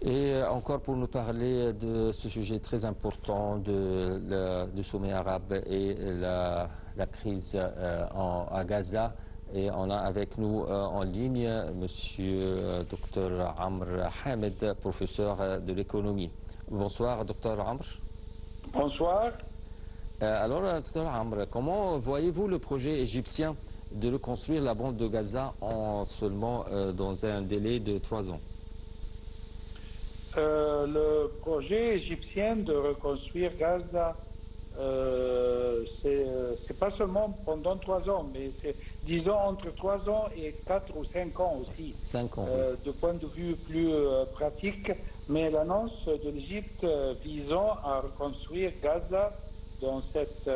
Et encore pour nous parler de ce sujet très important du sommet arabe et la crise à Gaza. Et on a avec nous en ligne Monsieur Dr Amr Hamed, professeur de l'économie. Bonsoir Dr Amr. Bonsoir. Alors Dr Amr, comment voyez-vous le projet égyptien de reconstruire la bande de Gaza en seulement dans un délai de 3 ans? Le projet égyptien de reconstruire Gaza, c'est pas seulement pendant 3 ans, mais c'est, disons, entre 3 ans et 4 ou 5 ans aussi. 5 ans. De point de vue plus pratique, mais l'annonce de l'Égypte visant à reconstruire Gaza dans cette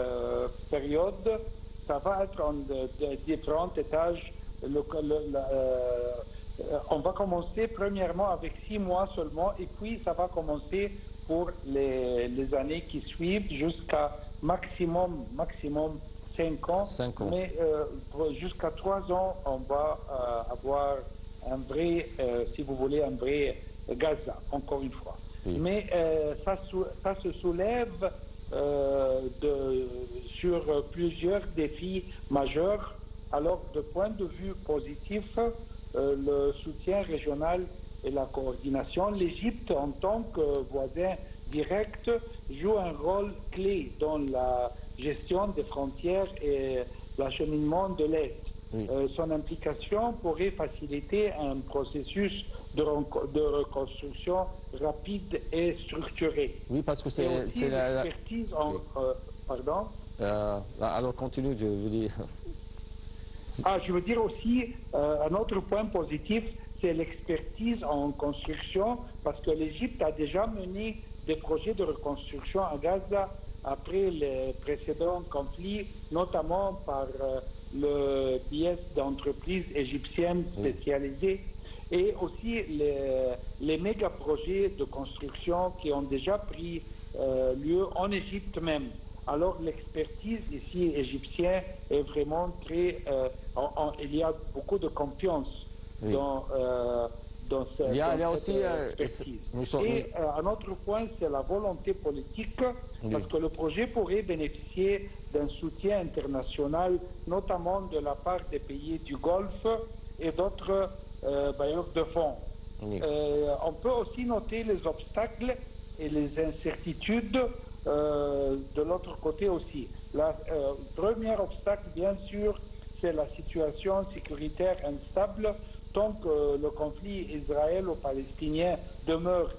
période, ça va être en différents étages. On va commencer premièrement avec 6 mois seulement, et puis ça va commencer pour les années qui suivent jusqu'à maximum 5 ans. 5 ans. Mais jusqu'à 3 ans, on va avoir un vrai, si vous voulez, un vrai Gaza, encore une fois. Oui. Mais ça se soulève sur plusieurs défis majeurs. Alors, de point de vue positif, le soutien régional et la coordination, l'Égypte, en tant que voisin direct, joue un rôle clé dans la gestion des frontières et l'acheminement de l'aide. Oui. Son implication pourrait faciliter un processus de reconstruction rapide et structuré. Oui, parce que c'est l'expertise en... pardon? Alors continue, je vous dis. Je veux dire aussi, un autre point positif, c'est l'expertise en construction, parce que l'Égypte a déjà mené des projets de reconstruction à Gaza après les précédents conflits, notamment par le biais d'entreprises égyptiennes spécialisées, et aussi les méga-projets de construction qui ont déjà pris lieu en Égypte même. Alors l'expertise ici égyptienne est vraiment très... il y a beaucoup de confiance dans cette expertise. Et un autre point, c'est la volonté politique, parce que le projet pourrait bénéficier d'un soutien international, notamment de la part des pays du Golfe et d'autres bailleurs de fonds. On peut aussi noter les obstacles et les incertitudes de l'autre côté aussi. Le premier obstacle, bien sûr, c'est la situation sécuritaire instable. Tant que le conflit israélo-palestinien demeure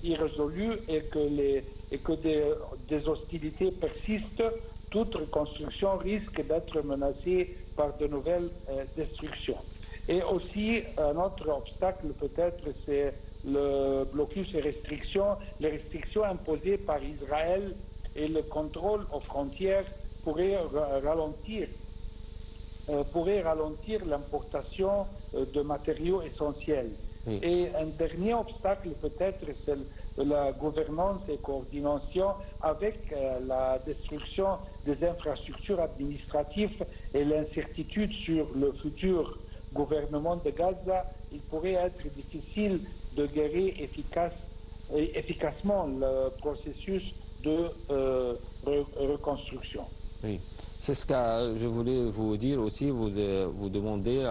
irrésolu et que des hostilités persistent, toute reconstruction risque d'être menacée par de nouvelles destructions. Et aussi, un autre obstacle peut-être, c'est le blocus et les restrictions imposées par Israël et le contrôle aux frontières pourraient ralentir l'importation de matériaux essentiels. Oui. Et un dernier obstacle peut-être, c'est la gouvernance et coordination avec la destruction des infrastructures administratives et l'incertitude sur le futur gouvernement de Gaza. Il pourrait être difficile de gérer efficacement le processus de reconstruction. Oui, c'est ce que je voulais vous dire aussi, vous demander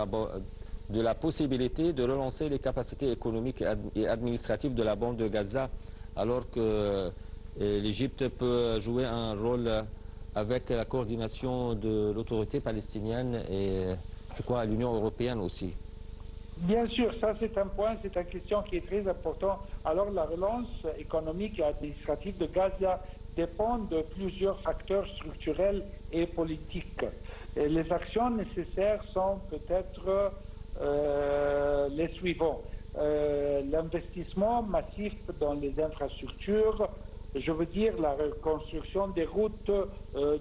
de la possibilité de relancer les capacités économiques et administratives de la bande de Gaza, alors que l'Égypte peut jouer un rôle avec la coordination de l'autorité palestinienne et je crois à l'Union européenne aussi. Bien sûr, ça c'est un point, c'est une question qui est très importante. Alors la relance économique et administrative de Gaza dépend de plusieurs facteurs structurels et politiques. Et les actions nécessaires sont peut-être les suivants. L'investissement massif dans les infrastructures, je veux dire la reconstruction des routes,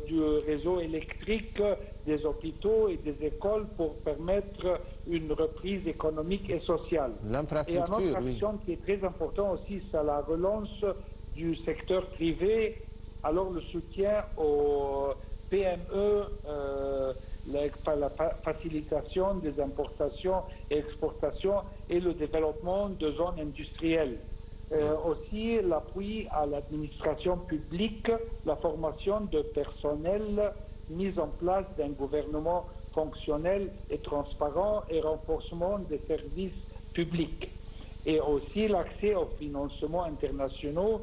du réseau électrique, des hôpitaux et des écoles pour permettre une reprise économique et sociale. Et une autre action qui est très importante aussi, c'est la relance du secteur privé, alors le soutien aux PME, la facilitation des importations et exportations et le développement de zones industrielles. Aussi l'appui à l'administration publique, la formation de personnel, mise en place d'un gouvernement fonctionnel et transparent et renforcement des services publics. Et aussi l'accès aux financements internationaux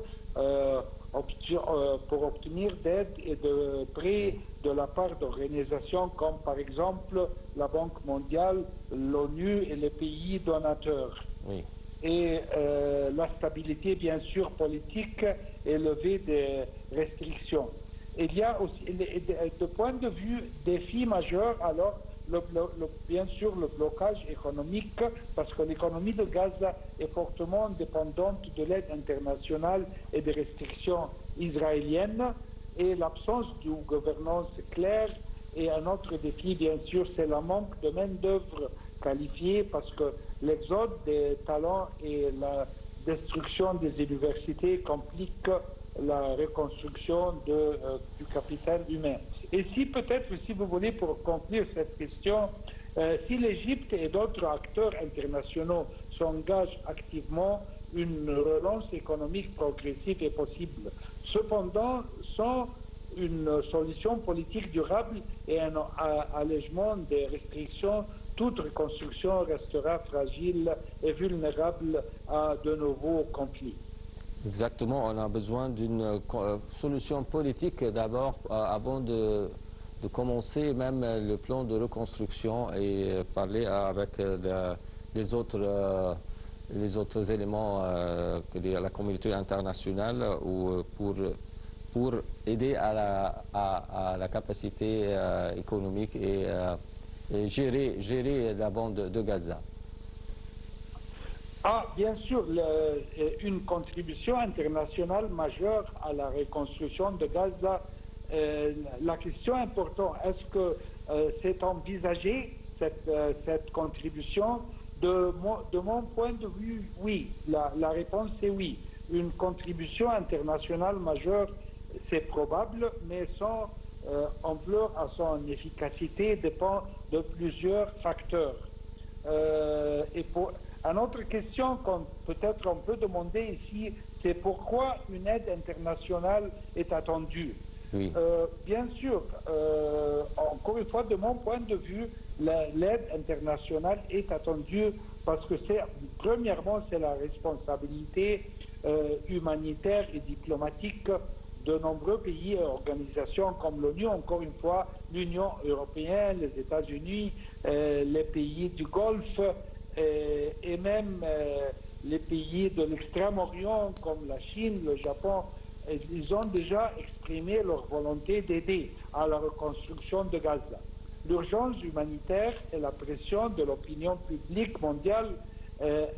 pour obtenir d'aide et de prêts de la part d'organisations comme par exemple la Banque mondiale, l'ONU et les pays donateurs. Oui. Et la stabilité, bien sûr, politique et levée des restrictions. Il y a aussi, de point de vue défi majeur, alors, bien sûr, le blocage économique, parce que l'économie de Gaza est fortement dépendante de l'aide internationale et des restrictions israéliennes, et l'absence d'une gouvernance claire. Et un autre défi, bien sûr, c'est le manque de main-d'œuvre qualifiée, parce que l'exode des talents et la destruction des universités compliquent la reconstruction du capital humain. Et si peut-être, si vous voulez, pour conclure cette question, si l'Égypte et d'autres acteurs internationaux s'engagent activement, une relance économique progressive est possible. Cependant, sans une solution politique durable et un allègement des restrictions, toute reconstruction restera fragile et vulnérable à de nouveaux conflits. Exactement, on a besoin d'une solution politique d'abord avant de commencer même le plan de reconstruction et parler avec les autres éléments de la communauté internationale pour aider à la capacité économique et gérer la bande de Gaza. Bien sûr, une contribution internationale majeure à la reconstruction de Gaza. La question importante, est-ce que c'est envisagé, cette contribution? De mon point de vue, oui. La réponse est oui. Une contribution internationale majeure, c'est probable, mais son ampleur à son efficacité dépend de plusieurs facteurs. Une autre question qu'on peut-être on peut demander ici, c'est pourquoi une aide internationale est attendue. Oui. Bien sûr, encore une fois, de mon point de vue, l'aide internationale est attendue parce que premièrement, c'est la responsabilité humanitaire et diplomatique de nombreux pays et organisations comme l'ONU, encore une fois, l'Union européenne, les États-Unis, les pays du Golfe, et même les pays de l'Extrême-Orient comme la Chine, le Japon, ils ont déjà exprimé leur volonté d'aider à la reconstruction de Gaza. L'urgence humanitaire et la pression de l'opinion publique mondiale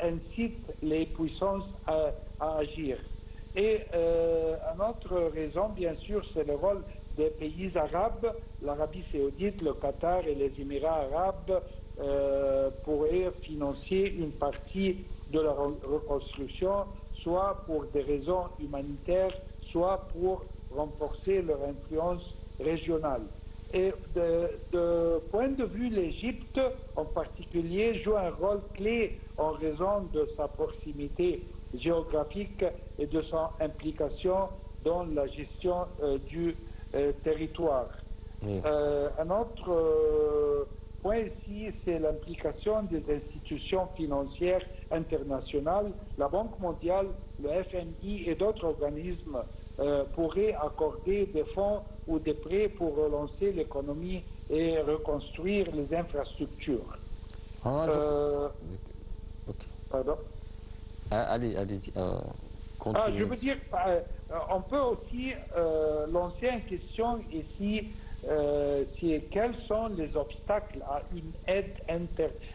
incitent les puissances à agir. Et une autre raison, bien sûr, c'est le rôle des pays arabes. L'Arabie saoudite, le Qatar et les Émirats arabes pourraient financer une partie de la reconstruction, soit pour des raisons humanitaires, soit pour renforcer leur influence régionale. Et de point de vue, l'Égypte, en particulier, joue un rôle clé en raison de sa proximité géographique et de son implication dans la gestion du territoire. Oui. Un autre point ici, c'est l'implication des institutions financières internationales. La Banque mondiale, le FMI et d'autres organismes pourraient accorder des fonds ou des prêts pour relancer l'économie et reconstruire les infrastructures. Pardon? Allez-y. Continuez. Je veux dire, on peut aussi lancer une question ici, quels sont les obstacles à une aide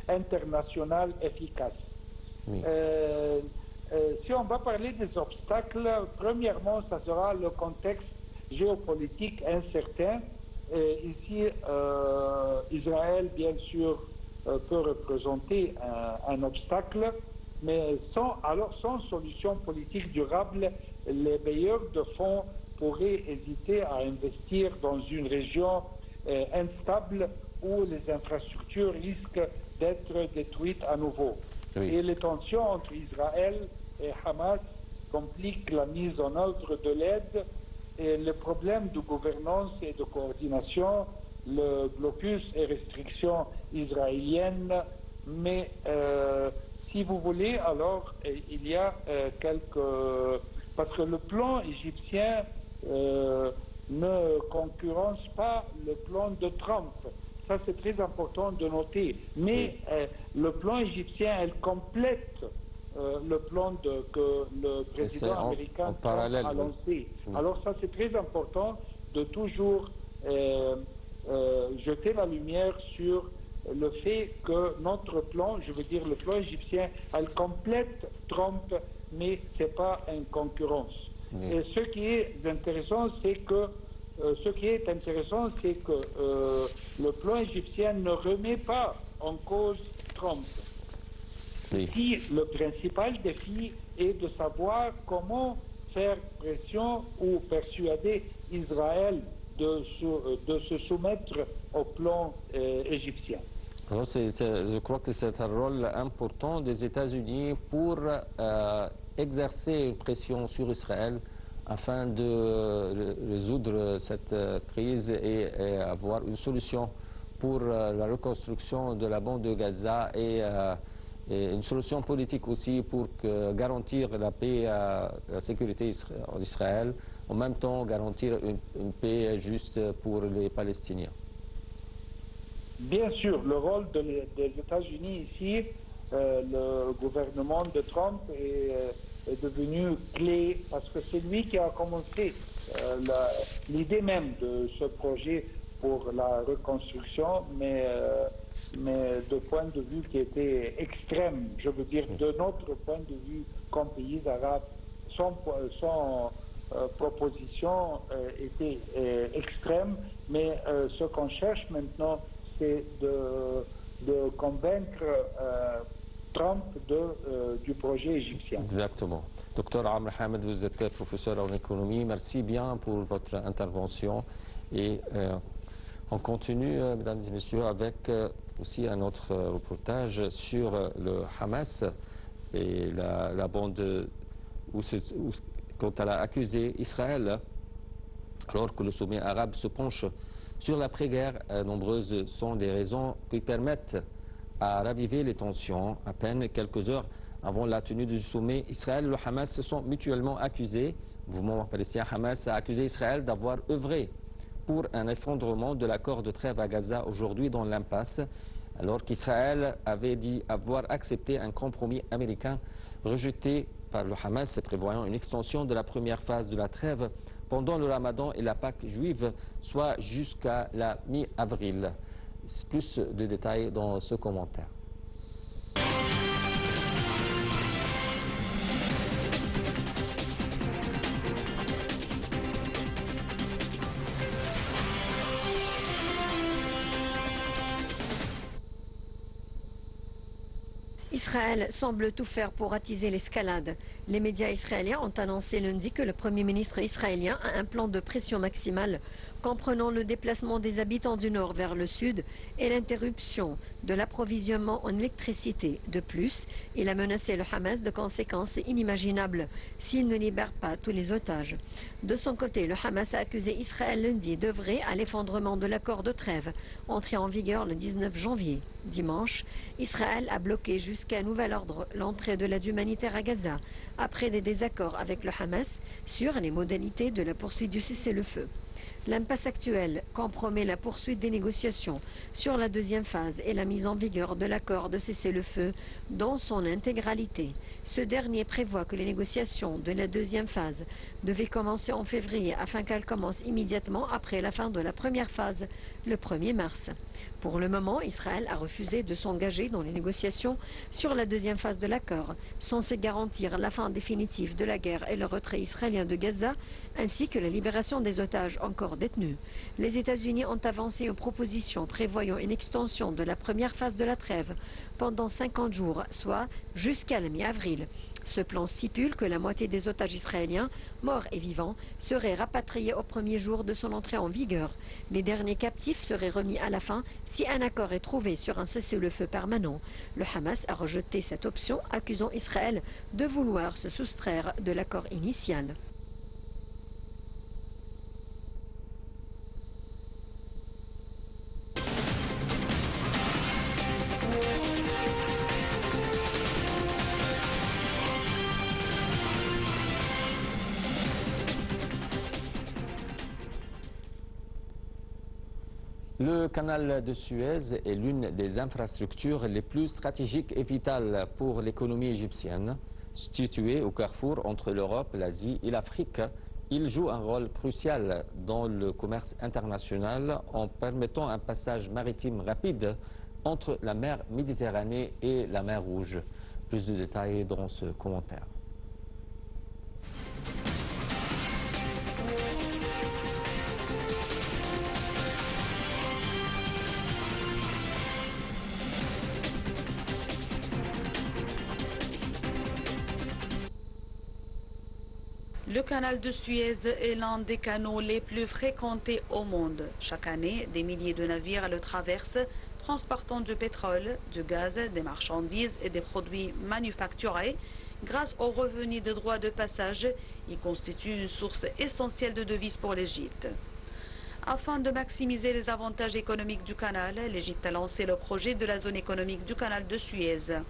internationale efficace? Oui. Si on va parler des obstacles, premièrement, ça sera le contexte géopolitique incertain. Ici, Israël, bien sûr, peut représenter un obstacle, mais sans solution politique durable, les bailleurs de fonds pourraient hésiter à investir dans une région instable où les infrastructures risquent d'être détruites à nouveau. Oui. Et les tensions entre Israël et Hamas compliquent la mise en œuvre de l'aide et les problèmes de gouvernance et de coordination, le blocus et restrictions israéliennes. Mais si vous voulez, alors il y a parce que le plan égyptien ne concurrence pas le plan de Trump. Ça, c'est très important de noter. Mais le plan égyptien, elle complète le plan que le président américain Trump a lancé. Oui. Alors ça, c'est très important de toujours jeter la lumière sur le fait que notre plan, je veux dire le plan égyptien, elle complète Trump, mais ce n'est pas une concurrence. Oui. Et ce qui est intéressant, c'est que le plan égyptien ne remet pas en cause Trump. Oui. Si le principal défi est de savoir comment faire pression ou persuader Israël de se soumettre au plan égyptien. Alors je crois que c'est un rôle important des États-Unis pour exercer une pression sur Israël afin de résoudre cette crise et avoir une solution pour la reconstruction de la bande de Gaza et une solution politique aussi pour garantir la paix et la sécurité en Israël, en même temps garantir une paix juste pour les Palestiniens. Bien sûr, le rôle des États-Unis ici, le gouvernement de Trump est devenu clé parce que c'est lui qui a commencé l'idée même de ce projet pour la reconstruction, mais de point de vue qui était extrême. Je veux dire, de notre point de vue comme pays arabe, son proposition était extrême, mais ce qu'on cherche maintenant, c'est de convaincre Trump du projet égyptien. Exactement. Docteur Amr Hamed, vous êtes professeur en économie. Merci bien pour votre intervention. Et on continue, mesdames et messieurs, avec aussi un autre reportage sur le Hamas et la bande quand elle a accusé Israël, alors que le sommet arabe se penche sur l'après-guerre. Nombreuses sont les raisons qui permettent à raviver les tensions. À peine quelques heures avant la tenue du sommet, Israël et le Hamas se sont mutuellement accusés. Le mouvement palestinien Hamas a accusé Israël d'avoir œuvré pour un effondrement de l'accord de trêve à Gaza, aujourd'hui dans l'impasse, alors qu'Israël avait dit avoir accepté un compromis américain rejeté par le Hamas, prévoyant une extension de la première phase de la trêve pendant le Ramadan et la Pâque juive, soit jusqu'à la mi-avril. Plus de détails dans ce commentaire. Israël semble tout faire pour attiser l'escalade. Les médias israéliens ont annoncé lundi que le Premier ministre israélien a un plan de pression maximale comprenant le déplacement des habitants du nord vers le sud et l'interruption de l'approvisionnement en électricité. De plus, il a menacé le Hamas de conséquences inimaginables s'il ne libère pas tous les otages. De son côté, le Hamas a accusé Israël lundi d'œuvrer à l'effondrement de l'accord de trêve, entré en vigueur le 19 janvier. Dimanche, Israël a bloqué jusqu'à nouvel ordre l'entrée de l'aide humanitaire à Gaza, après des désaccords avec le Hamas sur les modalités de la poursuite du cessez-le-feu. L'impasse actuelle compromet la poursuite des négociations sur la deuxième phase et la mise en vigueur de l'accord de cessez-le-feu dans son intégralité. Ce dernier prévoit que les négociations de la deuxième phase devaient commencer en février afin qu'elles commencent immédiatement après la fin de la première phase, le 1er mars. Pour le moment, Israël a refusé de s'engager dans les négociations sur la deuxième phase de l'accord, censé garantir la fin définitive de la guerre et le retrait israélien de Gaza, ainsi que la libération des otages encore encore détenus. Les États-Unis ont avancé une proposition prévoyant une extension de la première phase de la trêve pendant 50 jours, soit jusqu'à la mi-avril. Ce plan stipule que la moitié des otages israéliens, morts et vivants, seraient rapatriés au premier jour de son entrée en vigueur. Les derniers captifs seraient remis à la fin si un accord est trouvé sur un cessez-le-feu permanent. Le Hamas a rejeté cette option, accusant Israël de vouloir se soustraire de l'accord initial. Le canal de Suez est l'une des infrastructures les plus stratégiques et vitales pour l'économie égyptienne. Situé au carrefour entre l'Europe, l'Asie et l'Afrique, il joue un rôle crucial dans le commerce international en permettant un passage maritime rapide entre la mer Méditerranée et la mer Rouge. Plus de détails dans ce commentaire. Le canal de Suez est l'un des canaux les plus fréquentés au monde. Chaque année, des milliers de navires le traversent, transportant du pétrole, du gaz, des marchandises et des produits manufacturés. Grâce aux revenus des droits de passage, il constitue une source essentielle de devises pour l'Égypte. Afin de maximiser les avantages économiques du canal, l'Égypte a lancé le projet de la zone économique du canal de Suez.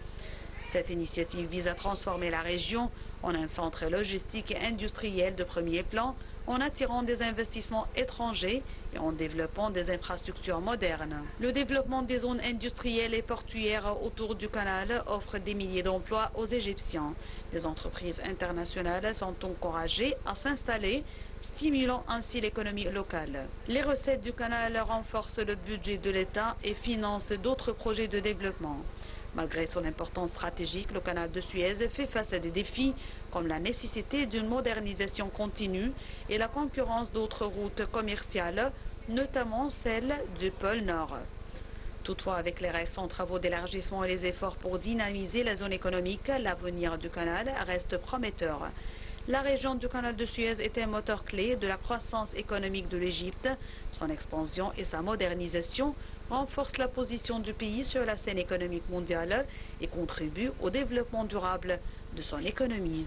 Cette initiative vise à transformer la région en un centre logistique et industriel de premier plan, en attirant des investissements étrangers et en développant des infrastructures modernes. Le développement des zones industrielles et portuaires autour du canal offre des milliers d'emplois aux Égyptiens. Les entreprises internationales sont encouragées à s'installer, stimulant ainsi l'économie locale. Les recettes du canal renforcent le budget de l'État et financent d'autres projets de développement. Malgré son importance stratégique, le canal de Suez fait face à des défis comme la nécessité d'une modernisation continue et la concurrence d'autres routes commerciales, notamment celle du pôle Nord. Toutefois, avec les récents travaux d'élargissement et les efforts pour dynamiser la zone économique, l'avenir du canal reste prometteur. La région du canal de Suez est un moteur clé de la croissance économique de l'Égypte. Son expansion et sa modernisation renforcent la position du pays sur la scène économique mondiale et contribuent au développement durable de son économie.